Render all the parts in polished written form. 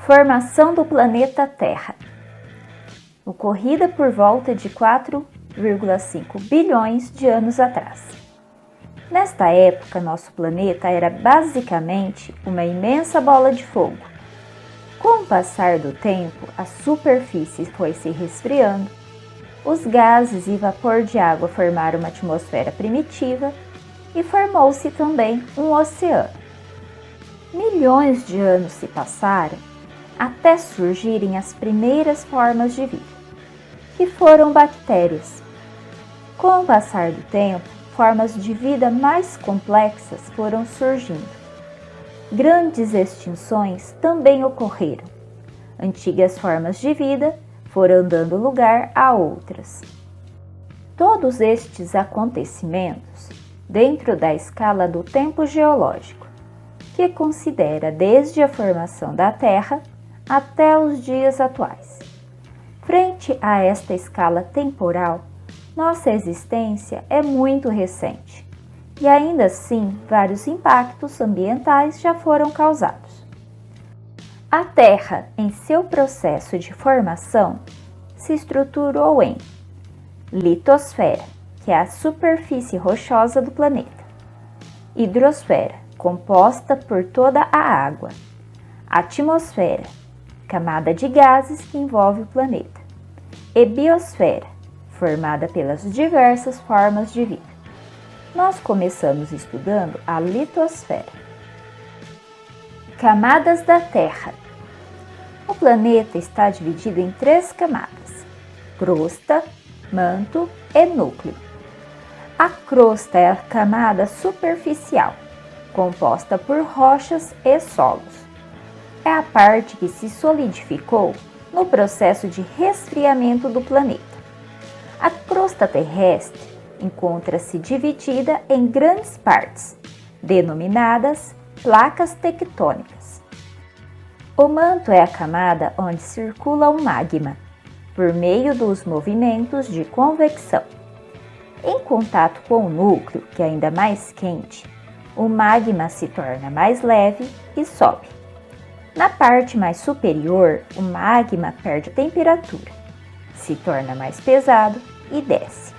Formação do planeta Terra. Ocorrida por volta de 4,5 bilhões de anos atrás. Nesta época, nosso planeta era basicamente uma imensa bola de fogo. Com o passar do tempo, a superfície foi se resfriando, os gases e vapor de água formaram uma atmosfera primitiva e formou-se também um oceano. Milhões de anos se passaram até surgirem as primeiras formas de vida, que foram bactérias. Com o passar do tempo, formas de vida mais complexas foram surgindo. Grandes extinções também ocorreram. Antigas formas de vida foram dando lugar a outras. Todos estes acontecimentos dentro da escala do tempo geológico, que considera desde a formação da Terra até os dias atuais. Frente a esta escala temporal, nossa existência é muito recente e ainda assim vários impactos ambientais já foram causados. A Terra, em seu processo de formação, se estruturou em litosfera, que é a superfície rochosa do planeta, hidrosfera, composta por toda a água, atmosfera, camada de gases que envolve o planeta, e biosfera, formada pelas diversas formas de vida. Nós começamos estudando a litosfera. Camadas da Terra. O planeta está dividido em 3 camadas: crosta, manto e núcleo. A crosta é a camada superficial, composta por rochas e solos. É a parte que se solidificou no processo de resfriamento do planeta. A crosta terrestre encontra-se dividida em grandes partes, denominadas placas tectônicas. O manto é a camada onde circula o magma, por meio dos movimentos de convecção. Em contato com o núcleo, que é ainda mais quente, o magma se torna mais leve e sobe. Na parte mais superior, o magma perde temperatura, se torna mais pesado e desce.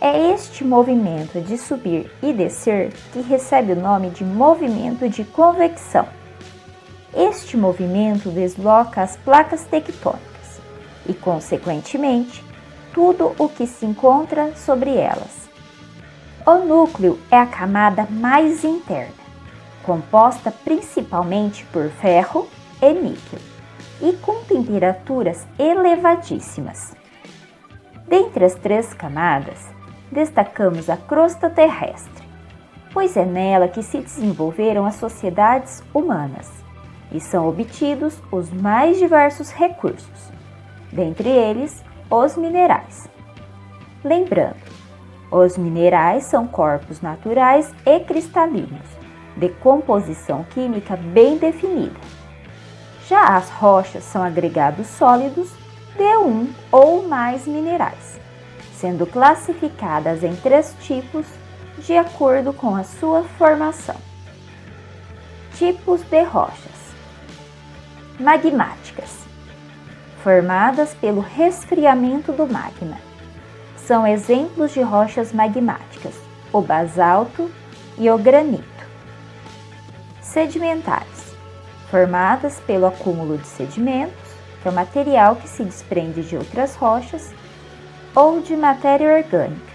É este movimento de subir e descer que recebe o nome de movimento de convecção. Este movimento desloca as placas tectônicas e, consequentemente, tudo o que se encontra sobre elas. O núcleo é a camada mais interna, composta principalmente por ferro e níquel, e com temperaturas elevadíssimas. Dentre as 3 camadas, destacamos a crosta terrestre, pois é nela que se desenvolveram as sociedades humanas e são obtidos os mais diversos recursos, dentre eles os minerais. Lembrando, os minerais são corpos naturais e cristalinos, de composição química bem definida. Já as rochas são agregados sólidos de um ou mais minerais, sendo classificadas em 3 tipos de acordo com a sua formação. Tipos de rochas: magmáticas, formadas pelo resfriamento do magma. São exemplos de rochas magmáticas o basalto e o granito. Sedimentares, formadas pelo acúmulo de sedimentos, que é o material que se desprende de outras rochas, ou de matéria orgânica.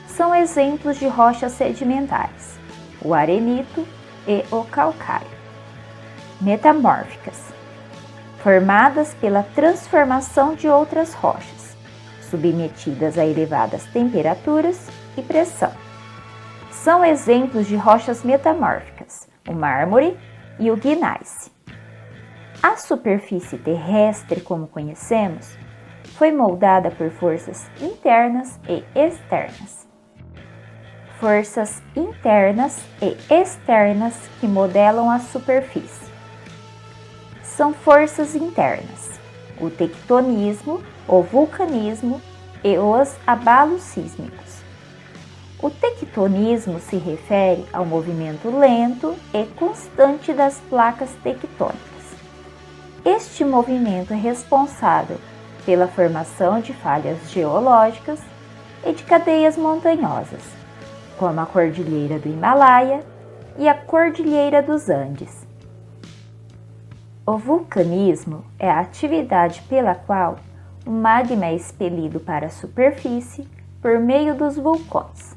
São exemplos de rochas sedimentares, o arenito e o calcário. Metamórficas, formadas pela transformação de outras rochas, submetidas a elevadas temperaturas e pressão. São exemplos de rochas metamórficas, o mármore e o gneiss. A superfície terrestre, como conhecemos, foi moldada por forças internas e externas. Forças internas e externas que modelam a superfície. São forças internas, o tectonismo, o vulcanismo e os abalos sísmicos. O tectonismo se refere ao movimento lento e constante das placas tectônicas. Este movimento é responsável pela formação de falhas geológicas e de cadeias montanhosas, como a Cordilheira do Himalaia e a Cordilheira dos Andes. O vulcanismo é a atividade pela qual o magma é expelido para a superfície por meio dos vulcões.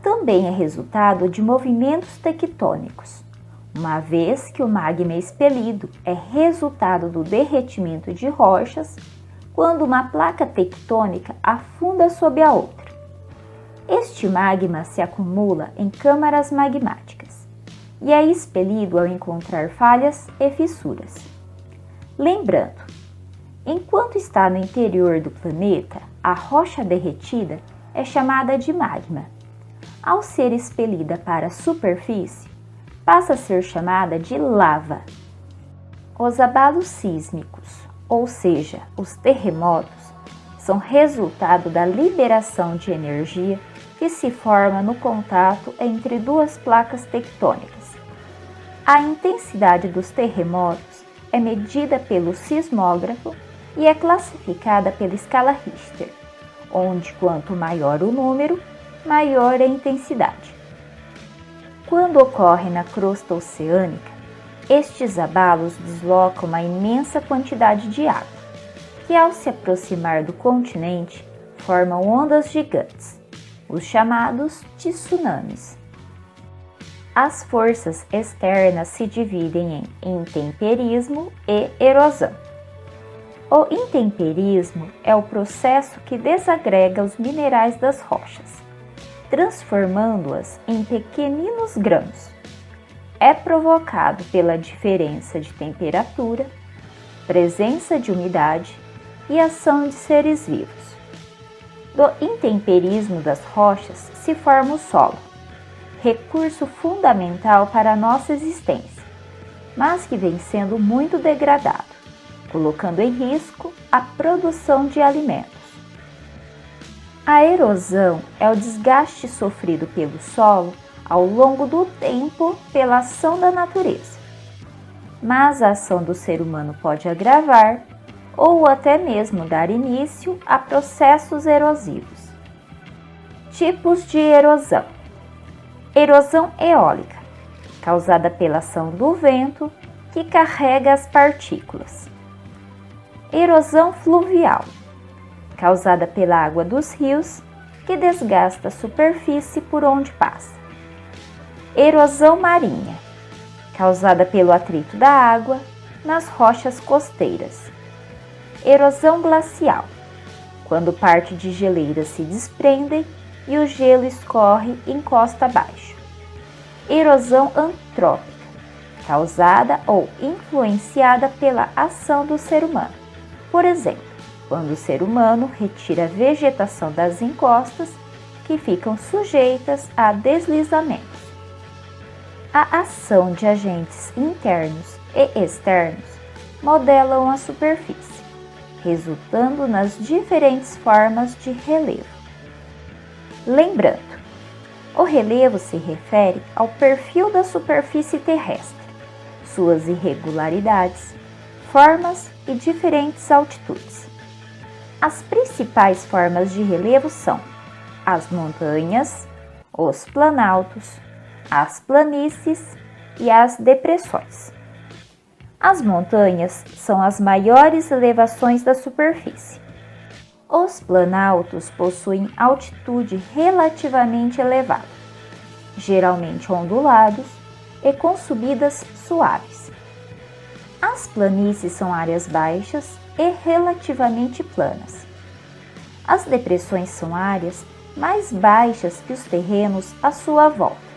Também é resultado de movimentos tectônicos, uma vez que o magma expelido é resultado do derretimento de rochas quando uma placa tectônica afunda sob a outra. Este magma se acumula em câmaras magmáticas e é expelido ao encontrar falhas e fissuras. Lembrando, enquanto está no interior do planeta, a rocha derretida é chamada de magma. Ao ser expelida para a superfície, passa a ser chamada de lava. Os abalos sísmicos, ou seja, os terremotos, são resultado da liberação de energia que se forma no contato entre duas placas tectônicas. A intensidade dos terremotos é medida pelo sismógrafo e é classificada pela escala Richter, onde quanto maior o número, maior a intensidade. Quando ocorre na crosta oceânica, estes abalos deslocam uma imensa quantidade de água, que ao se aproximar do continente, formam ondas gigantes, os chamados tsunamis. As forças externas se dividem em intemperismo e erosão. O intemperismo é o processo que desagrega os minerais das rochas, transformando-as em pequeninos grãos. É provocado pela diferença de temperatura, presença de umidade e ação de seres vivos. Do intemperismo das rochas se forma o solo, recurso fundamental para a nossa existência, mas que vem sendo muito degradado, colocando em risco a produção de alimentos. A erosão é o desgaste sofrido pelo solo ao longo do tempo pela ação da natureza, mas a ação do ser humano pode agravar ou até mesmo dar início a processos erosivos. Tipos de erosão: erosão eólica, causada pela ação do vento que carrega as partículas. Erosão fluvial, causada pela água dos rios que desgasta a superfície por onde passa. Erosão marinha, causada pelo atrito da água nas rochas costeiras. Erosão glacial, quando parte de geleiras se desprendem e o gelo escorre encosta abaixo. Erosão antrópica, causada ou influenciada pela ação do ser humano. Por exemplo, quando o ser humano retira a vegetação das encostas que ficam sujeitas a deslizamentos. A ação de agentes internos e externos modelam a superfície, resultando nas diferentes formas de relevo. Lembrando, o relevo se refere ao perfil da superfície terrestre, suas irregularidades, formas e diferentes altitudes. As principais formas de relevo são as montanhas, os planaltos, as planícies e as depressões. As montanhas são as maiores elevações da superfície. Os planaltos possuem altitude relativamente elevada, geralmente ondulados e com subidas suaves. As planícies são áreas baixas e relativamente planas. As depressões são áreas mais baixas que os terrenos à sua volta.